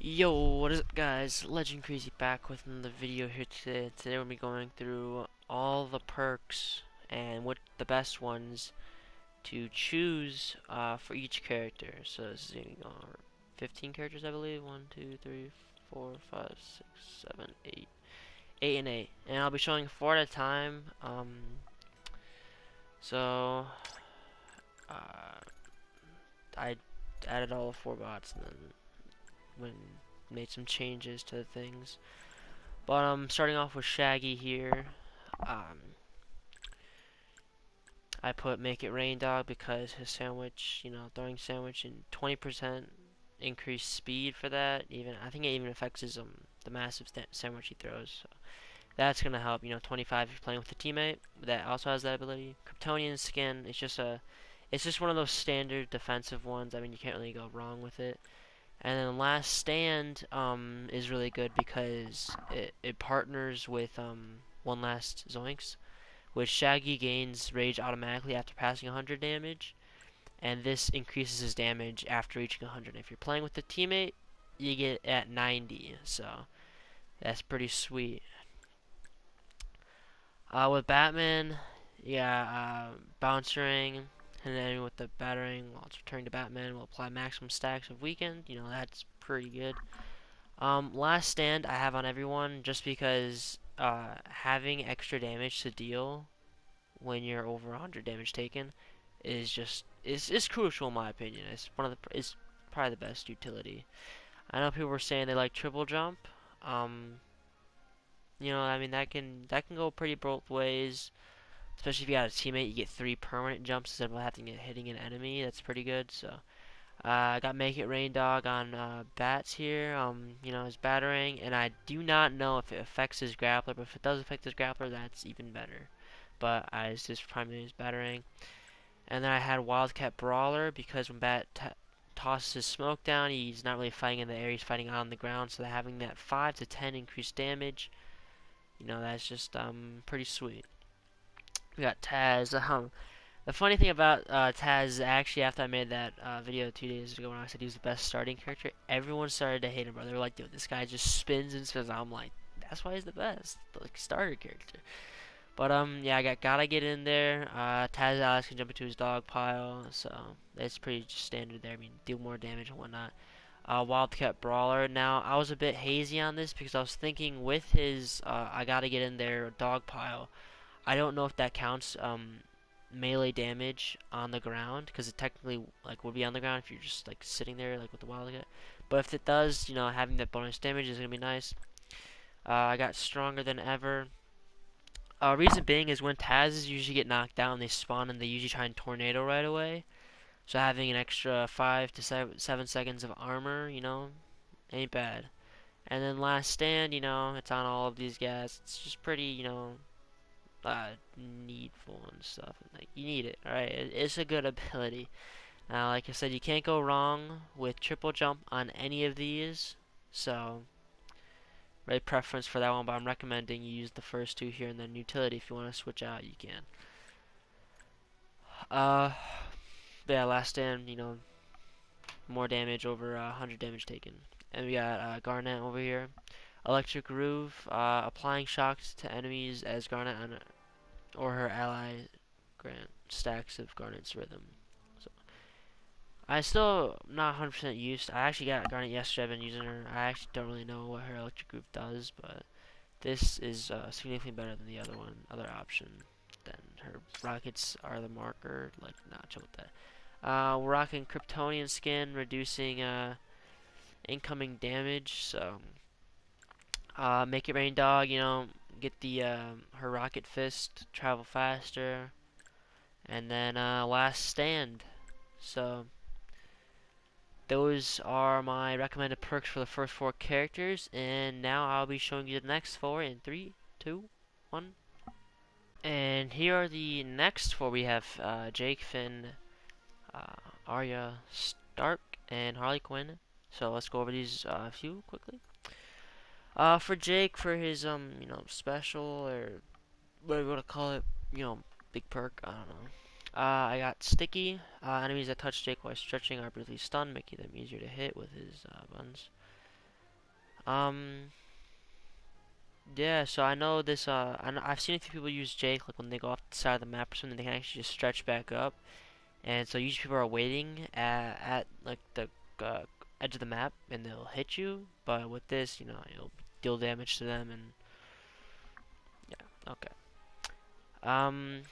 Yo, what is up guys? Legend Crazy back with another video here today. Today we'll be going through all the perks and what the best ones to choose for each character. So this is going to be on 15 characters I believe. 1, 2, 3, 4, 5, 6, 7, 8. 8 and 8. And I'll be showing 4 at a time. So uh, I added all the 4 bots and then when made some changes to the things. But starting off with Shaggy here. I put Make It Rain Dog because his sandwich, throwing sandwich and 20% increased speed for that. Even I think it even affects his the massive sandwich he throws. So that's gonna help. 25 if you're playing with a teammate that also has that ability. Kryptonian skin. It's just one of those standard defensive ones. I mean, you can't really go wrong with it. And then Last Stand is really good because it partners with One Last Zoinks, which Shaggy gains rage automatically after passing 100 damage, and this increases his damage after reaching 100. If you're playing with a teammate, you get at 90, so that's pretty sweet. With Batman, yeah, bouncing, and then with the battering, while it's returning to Batman, will apply maximum stacks of weakened. That's pretty good. Last Stand I have on everyone just because having extra damage to deal when you're over 100 damage taken is crucial in my opinion. It's probably the best utility. I know people were saying they like triple jump. Um, I mean that can go pretty both ways. Especially if you got a teammate, you get 3 permanent jumps instead of having it hitting an enemy. That's pretty good. So I got Make It Rain Dog on bats here. His battering, and I do not know if it affects his grappler, but if it does affect his grappler, that's even better. But it's just primarily his battering. And then I had Wildcat Brawler because when Bat tosses his smoke down, he's not really fighting in the air, he's fighting on the ground. So having that 5 to 10 increased damage, that's just pretty sweet. We got Taz. The funny thing about Taz is actually after I made that video 2 days ago when I said he was the best starting character, everyone started to hate him, bro. They were like, dude, this guy just spins and spins. I'm like, that's why he's the best, like starter character. But yeah, gotta get in there. Taz Alex can jump into his dog pile, so it's pretty just standard there. I mean, deal more damage and whatnot. Wildcat Brawler. Now I was a bit hazy on this because I was thinking with his I gotta get in there dog pile. I don't know if that counts melee damage on the ground because it technically like would be on the ground if you're just like sitting there like with the Wildcat. But if it does, having that bonus damage is gonna be nice. I got stronger than ever. Reason being is when Tazes usually get knocked down, they spawn and they usually try and tornado right away. So having an extra 5 to 7 seconds of armor, ain't bad. And then Last Stand, it's on all of these guys. It's just pretty, needful and stuff. Like you need it, alright? It's a good ability. Now, like I said, you can't go wrong with triple jump on any of these. So right preference for that one, but I'm recommending you use the first 2 here and then utility. If you want to switch out, you can. Uh, but yeah, Last Stand, more damage over 100 damage taken. And we got Garnet over here. Electric Groove, applying shocks to enemies as Garnet or her ally grant stacks of Garnet's rhythm. So I still not 100% used. I actually got Garnet yesterday. I've been using her. I actually don't really know what her Electric Groove does, but this is significantly better than the other option. Then her rockets are the marker. Like, nah, chill with that. We're rocking Kryptonian skin, reducing incoming damage. So, Make It Rain Dog. Get the her rocket fist, travel faster, and then Last Stand. So. Those are my recommended perks for the first 4 characters, and now I'll be showing you the next 4 in 3, 2, 1. And here are the next 4. We have Jake, Finn, Arya, Stark, and Harley Quinn. So let's go over these few quickly. For Jake, for his special or whatever you want to call it, big perk, I don't know. I got Sticky. Enemies that touch Jake while stretching are briefly stunned, making them easier to hit with his buttons. Um, yeah, so I know this, I've seen a few people use Jake, like when they go off the side of the map or something, they can actually just stretch back up. And so usually people are waiting at like the uh, edge of the map and they'll hit you. But with this, you'll deal damage to them and yeah, okay. Um,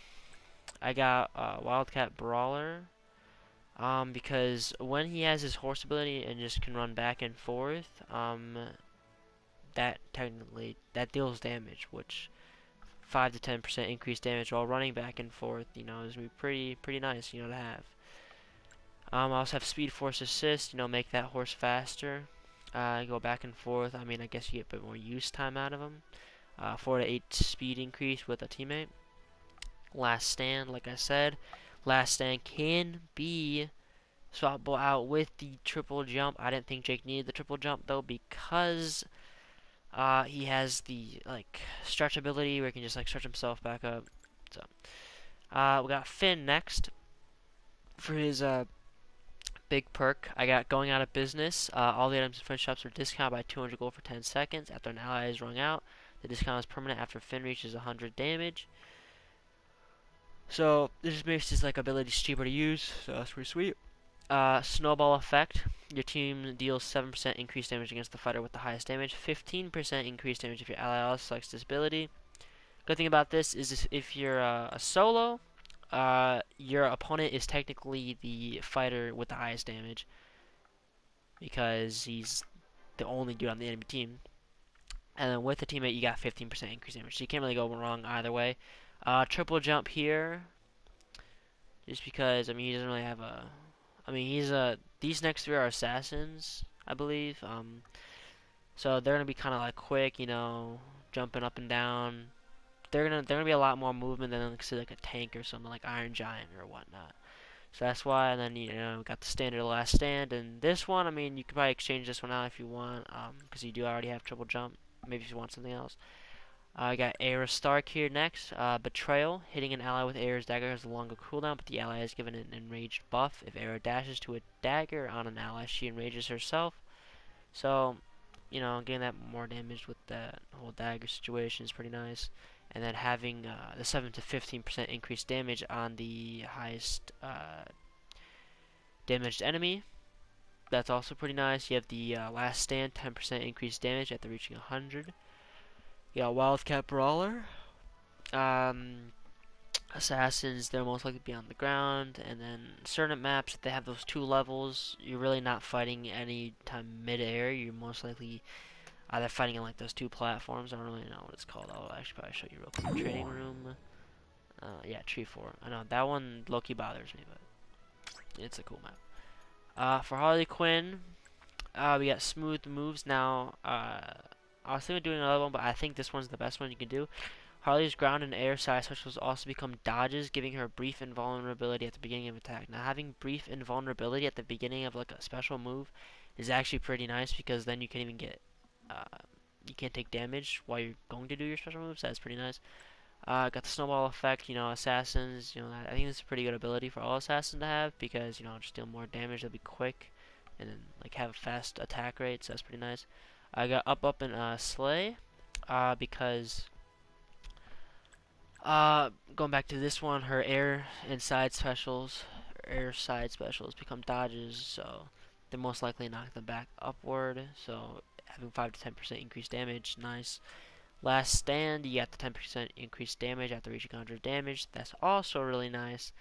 I got Wildcat Brawler. Because when he has his horse ability and just can run back and forth, that technically that deals damage, which 5 to 10% increased damage while running back and forth, is gonna be pretty nice, to have. I also have Speed Force Assist, make that horse faster. Go back and forth. I mean, I guess you get a bit more use time out of him. 4 to 8 speed increase with a teammate. Last Stand, like I said, Last Stand can be swappable out with the triple jump. I didn't think Jake needed the triple jump though because he has the like stretch ability where he can just like stretch himself back up. So we got Finn next for his big perk. I got Going Out of Business. All the items in friend shops are discounted by 200 gold for 10 seconds after an ally is rung out. The discount is permanent after Finn reaches 100 damage. So this just makes his like abilities cheaper to use. So that's pretty sweet. Snowball Effect. Your team deals 7% increased damage against the fighter with the highest damage. 15% increased damage if your ally also selects this ability. Good thing about this is if you're a solo, your opponent is technically the fighter with the highest damage because he's the only dude on the enemy team. And then with a teammate, you got 15% increased damage. So you can't really go wrong either way. Triple jump here, just because, I mean, he doesn't really have a... I mean, these next three are assassins, I believe. So they're gonna be kind of like quick, jumping up and down. They're gonna be a lot more movement than like say like a tank or something like Iron Giant or whatnot. So that's why. And then we got the standard Last Stand, and this one, I mean, you can probably exchange this one out if you want, because you do already have triple jump. Maybe if you want something else. I got Aira Stark here next. Betrayal. Hitting an ally with Aira's dagger has a longer cooldown, but the ally is given an enraged buff. If Aira dashes to a dagger on an ally, she enrages herself. So, getting that more damage with that whole dagger situation is pretty nice. And then having the 7 to 15% increased damage on the highest damaged enemy. That's also pretty nice. You have the Last Stand, 10% increased damage after reaching 100. You got Wildcat Brawler. Assassins, they're most likely to be on the ground, and then certain maps, if they have those 2 levels, you're really not fighting any time mid-air. You're most likely either fighting in like those 2 platforms. I don't really know what it's called. I'll actually probably show you real quick. Training room. Yeah, Tree 4. I know that one low-key bothers me, but it's a cool map. For Harley Quinn, we got smooth moves now. I was thinking of doing another one, but I think this one's the best one you can do. Harley's ground and air side specials also become dodges, giving her brief invulnerability at the beginning of attack. Now, having brief invulnerability at the beginning of like a special move is actually pretty nice because then you can even get, you can't take damage while you're going to do your special moves. That's pretty nice. Got the snowball effect, assassins, I think this is a pretty good ability for all assassins to have because, just deal more damage, they'll be quick, and then, like, have a fast attack rate, so that's pretty nice. I got up, and slay, because, going back to this one, her air side specials become dodges, so they're most likely knock them back upward, so having 5 to 10% increased damage, nice. Last Stand, you got the 10% increased damage after reaching 100 damage. That's also really nice.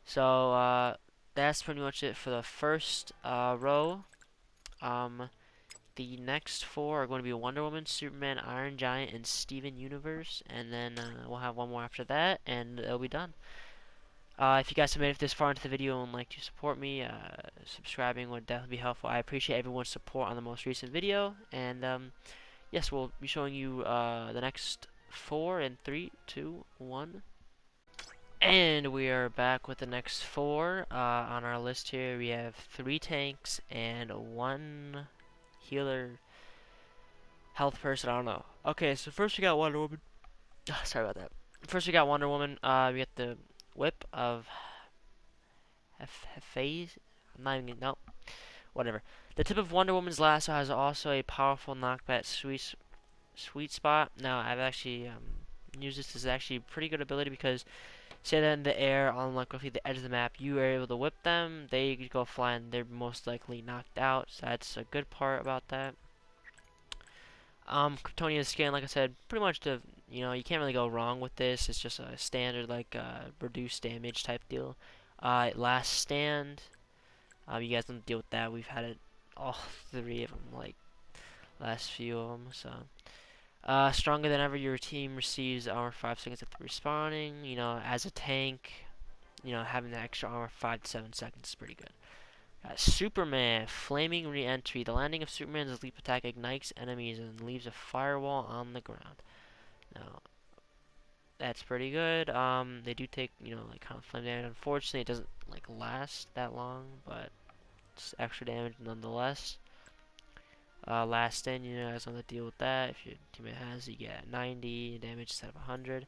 So, that's pretty much it for the first row. The next 4 are going to be Wonder Woman, Superman, Iron Giant, and Steven Universe. And then we'll have one more after that, and it'll be done. If you guys have made it this far into the video and would like to support me, subscribing would definitely be helpful. I appreciate everyone's support on the most recent video. And, yes, we'll be showing you the next 4 in 3, 2, 1. And we are back with the next 4. On our list here, we have 3 tanks and 1 healer health person. I don't know. Okay, so first we got Wonder Woman. Sorry about that. First we got Wonder Woman. We got the whip of phase. I'm not even gonna, no. whatever. The tip of Wonder Woman's lasso has also a powerful knockback sweet spot. Now, I've actually used this. This is actually a pretty good ability because say that in the air on like roughly the edge of the map, you are able to whip them. They go flying. They're most likely knocked out. So that's a good part about that. Kryptonian skin, like I said, pretty much you can't really go wrong with this. It's just a standard like reduced damage type deal. Last stand. You guys don't deal with that. We've had it all three of them, like last few of them. So, stronger than ever. Your team receives armor 5 seconds after respawning. As a tank, having the extra armor 5 to 7 seconds is pretty good. Superman, flaming re-entry. The landing of Superman's leap attack ignites enemies and leaves a firewall on the ground. Now, that's pretty good. They do take, like kind of flame damage. Unfortunately, it doesn't like last that long, but it's extra damage nonetheless. Last stand, you guys know how to deal with that. If your teammate has, you get 90 damage instead of 100.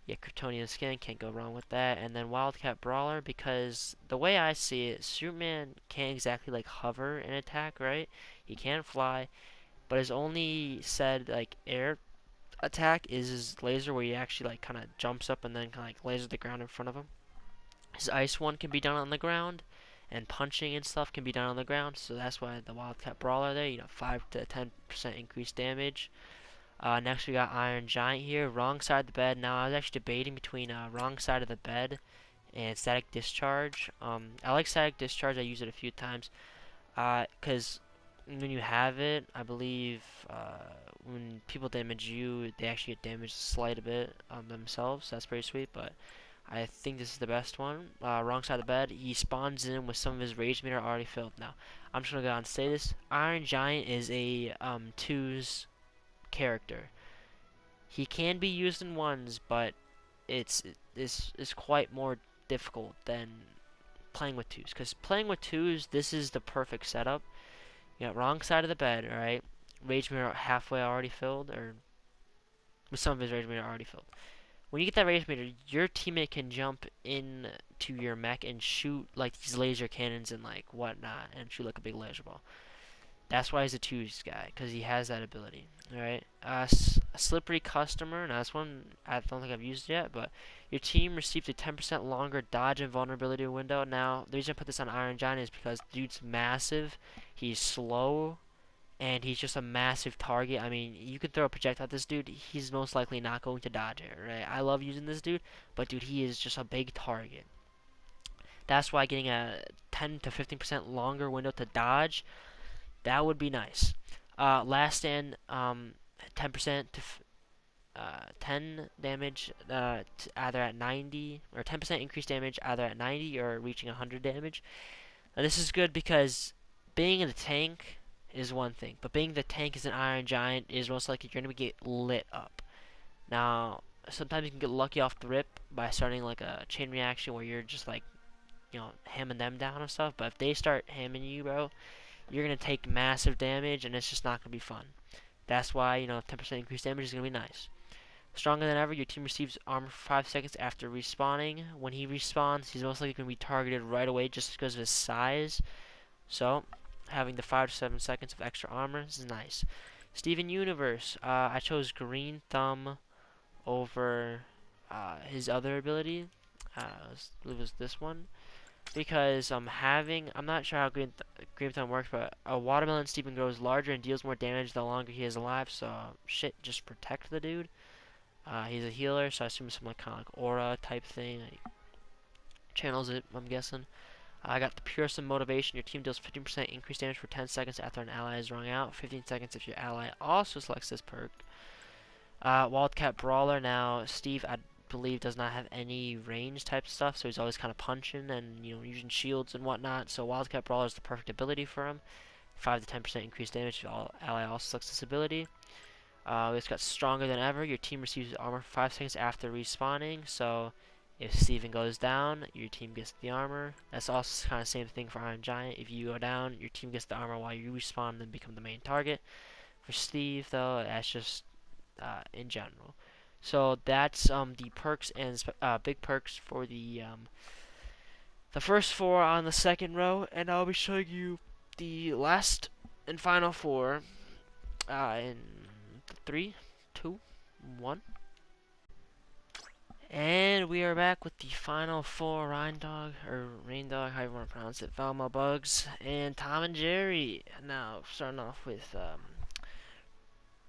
Yeah, Kryptonian skin, can't go wrong with that. And then Wildcat Brawler, because the way I see it, Superman can't exactly like hover and attack, right? He can't fly, but his only said like air attack is his laser, where he actually like kind of jumps up and then kind of like lasers the ground in front of him. His ice one can be done on the ground, and punching and stuff can be done on the ground. So that's why the Wildcat Brawler there, 5 to 10% increased damage. Next we got Iron Giant here, wrong side of the bed. Now I was actually debating between wrong side of the bed and Static Discharge. I like Static Discharge. I use it a few times because when you have it, I believe when people damage you, they actually get damaged slight a bit themselves. That's pretty sweet, but I think this is the best one. Wrong side of the bed. He spawns in with some of his rage meter already filled. Now I'm just gonna go on and say this. Iron Giant is a twos character. He can be used in ones, but it's quite more difficult than playing with twos. Because playing with twos, this is the perfect setup. You got wrong side of the bed, alright? Rage meter halfway already filled, or with some of his rage meter already filled. When you get that rage meter, your teammate can jump in to your mech and shoot like these laser cannons and like whatnot, and shoot like a big laser ball. That's why he's a twos guy, because he has that ability. Alright. Slippery Customer. Now, this one I don't think I've used yet, but your team receives a 10% longer dodge and vulnerability window. Now, the reason I put this on Iron Giant is because dude's massive, he's slow, and he's just a massive target. I mean, you could throw a projectile at this dude, he's most likely not going to dodge it, right? I love using this dude, but dude, he is just a big target. That's why getting a 10 to 15% longer window to dodge, that would be nice. Last stand, 10% to 10 damage either at 90, or 10% increased damage either at 90 or reaching 100 damage. Now this is good because being in the tank is one thing, but being the tank as an Iron Giant is most likely you're going to get lit up. Now, sometimes you can get lucky off the rip by starting like a chain reaction where you're just like, hamming them down and stuff, but if they start hamming you, bro, you're going to take massive damage, and it's just not going to be fun. That's why, 10% increased damage is going to be nice. Stronger than ever, your team receives armor for 5 seconds after respawning. When he respawns, he's most likely going to be targeted right away just because of his size. So, having the 5 to 7 seconds of extra armor is nice. Steven Universe. I chose Green Thumb over his other ability. It was this one. Because I'm not sure how Green Thumb works, but a watermelon Steven grows larger and deals more damage the longer he is alive. So shit, just protect the dude. He's a healer, so I assume some like kind of like aura type thing. Like, channels it, I'm guessing. I got the Purest Motivation. Your team deals 15% increased damage for 10 seconds after an ally is rung out. 15 seconds if your ally also selects this perk. Wildcat Brawler. Now Steve, I believe, does not have any range type stuff, so he's always kind of punching and using shields and whatnot. So Wildcat Brawler is the perfect ability for him. 5 to 10% increased damage if your ally also selects this ability. It's got Stronger Than Ever. Your team receives armor for 5 seconds after respawning. So if Steven goes down, your team gets the armor. That's also kind of the same thing for Iron Giant. If you go down, your team gets the armor while you respawn and then become the main target. For Steve, though, that's just in general. So that's the perks and big perks for the first four on the second row, and I'll be showing you the last and final four in 3, 2, 1. And we are back with the final four Rain Dog, or Rain Dog, however you want to pronounce it, Velma, Bugs, and Tom and Jerry. Now, starting off with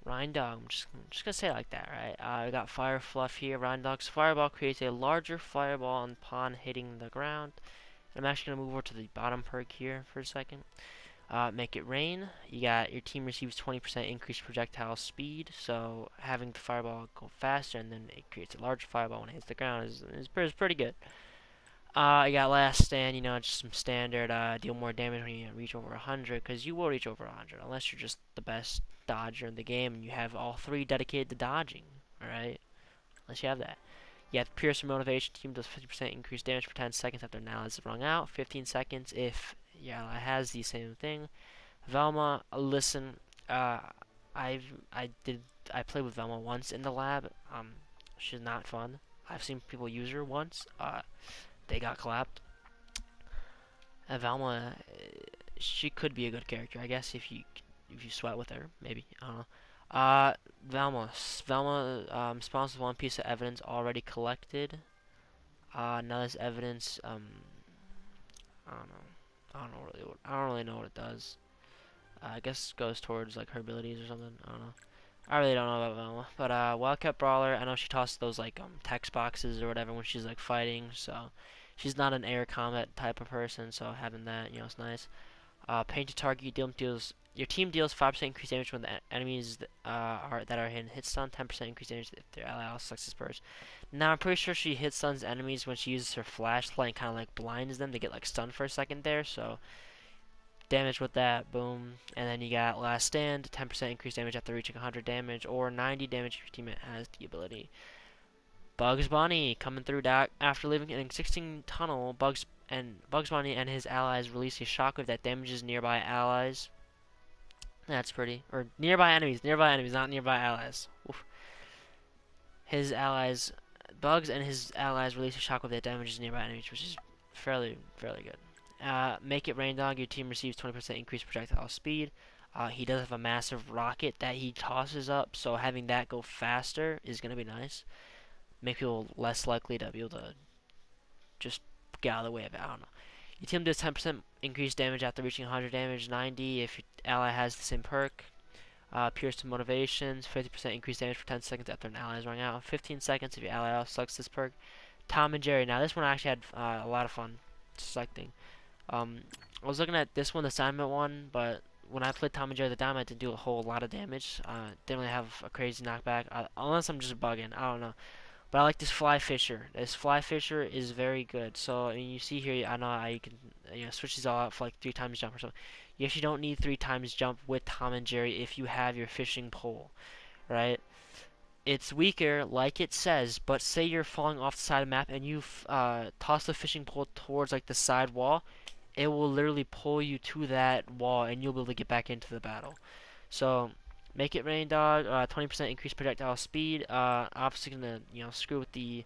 Rain Dog, I'm just going to say it like that, right? I got Fire Fluff here. Rain Dog's Fireball creates a larger fireball upon hitting the ground. I'm actually going to move over to the bottom perk here for a second. Make it rain. You got your team receives 20% increased projectile speed, so having the fireball go faster and then it creates a larger fireball when it hits the ground is pretty good. You got last stand, just some standard deal more damage when you reach over 100, because you will reach over 100 unless you're just the best dodger in the game and you have all three dedicated to dodging. Alright? Unless you have that. You have Pierce Motivation. Team does 50% increased damage for 10 seconds after an ally is rung out. 15 seconds if your ally has the same thing. Velma, listen, I played with Velma once in the lab. She's not fun. I've seen people use her once. They got clapped. Velma, she could be a good character, I guess, if you sweat with her, maybe. I don't know. Velma spawns with one piece of evidence already collected. Now this evidence, I don't know. I don't really know what it does. I guess it goes towards like her abilities or something. I don't know. I really don't know about Velma. But Wildcat Brawler, I know she tosses those like text boxes or whatever when she's like fighting. So she's not an air combat type of person. So having that, is nice. Painted target, your team deals 5% increased damage when the enemies that are in hit stun. 10% increased damage if their ally also sucks his burst. Now I'm pretty sure she hit stuns enemies when she uses her flashlight and kind of like blinds them to get like stunned for a second there. So damage with that, boom. And then you got last stand, 10% increased damage after reaching 100 damage, or 90 damage if your teammate has the ability. Bugs Bunny coming through after leaving an existing tunnel. Bugs Bunny and his allies release a shockwave that damages nearby allies. That's pretty. Or nearby enemies, not nearby allies. Oof. His allies, Bugs and his allies release a shockwave that damages nearby enemies, which is fairly good. Make it rain dog. Your team receives 20% increased projectile speed. He does have a massive rocket that he tosses up, so having that go faster is gonna be nice. Make people less likely to be able to just get out of the way of it. I don't know. Your team does 10% increased damage after reaching 100 damage, 90 if your ally has the same perk. Pierce to motivations, 50% increased damage for 10 seconds after an ally is rung out, 15 seconds if your ally also selects this perk. Tom and Jerry. Now this one I actually had a lot of fun selecting. I was looking at this one, the assignment one, but when I played Tom and Jerry the Dynamite, didn't do a whole lot of damage. Didn't really have a crazy knockback, unless I'm just bugging. I don't know. But I like this Fly Fisher. This Fly Fisher is very good. So, I mean, you see here, I know I can switch these all out for like 3 times jump or something. You actually don't need 3 times jump with Tom and Jerry if you have your fishing pole, right? It's weaker, like it says, but say you're falling off the side of the map and you toss the fishing pole towards like the side wall, it will literally pull you to that wall and you'll be able to get back into the battle. So make it rain dog, 20% increased projectile speed. Obviously gonna screw with the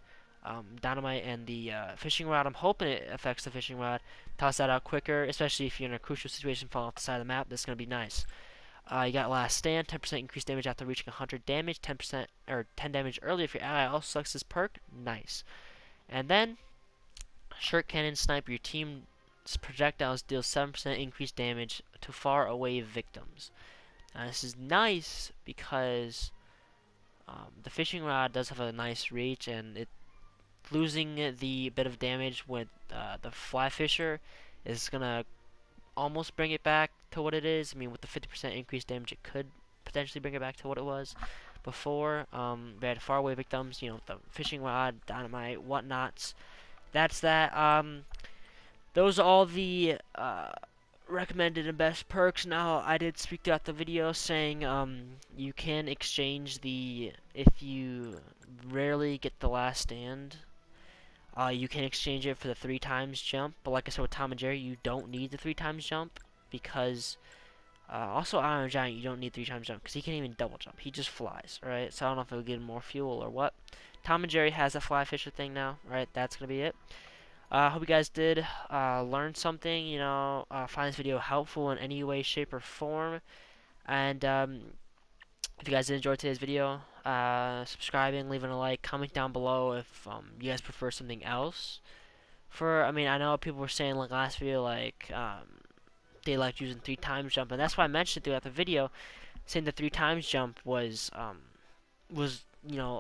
dynamite and the fishing rod. I'm hoping it affects the fishing rod. Toss that out quicker, especially if you're in a crucial situation, falling off the side of the map. That's gonna be nice. You got last stand, 10% increased damage after reaching 100 damage, 10% or 10 damage early if your ally also selects this perk. Nice. And then Shirt Cannon Sniper. Your team's projectiles deal 7% increased damage to far away victims. Now this is nice because the fishing rod does have a nice reach, and losing the bit of damage with the fly fisher is gonna almost bring it back to what it is. I mean, with the 50% increased damage, it could potentially bring it back to what it was before. We had faraway victims, with the fishing rod, dynamite, whatnots. That's that. Those are all the recommended and best perks. Now, I did speak throughout the video saying you can exchange if you rarely get the last stand. You can exchange it for the 3 times jump, but like I said with Tom and Jerry, you don't need the 3 times jump because also Iron Giant, you don't need 3 times jump because he can't even double jump. He just flies, right? So I don't know if it'll give him more fuel or what. Tom and Jerry has a fly fisher thing now, right? That's gonna be it. I hope you guys did learn something, find this video helpful in any way, shape, or form. And if you guys did enjoy today's video, subscribing, leaving a like, comment down below if you guys prefer something else. I mean, I know people were saying like last video, like they liked using 3 times jump, and that's why I mentioned throughout the video, saying the 3 times jump was a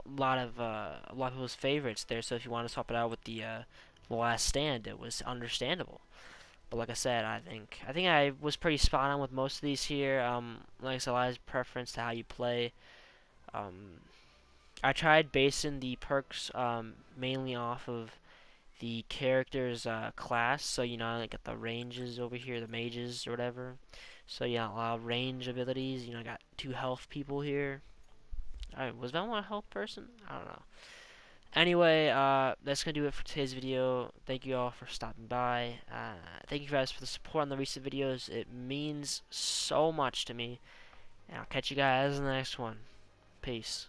lot of people's favorites there. So if you want to swap it out with the last stand, it was understandable. But like I said, I think I was pretty spot on with most of these here. Like I said, a lot of preference to how you play. Um, I tried basing the perks mainly off of the character's class. So I got the ranges over here, the mages or whatever. So yeah, a lot of range abilities. I got 2 health people here. Was Velma a health person? I don't know. Anyway, that's gonna do it for today's video. Thank you all for stopping by. Thank you guys for the support on the recent videos. It means so much to me. And I'll catch you guys in the next one. Peace.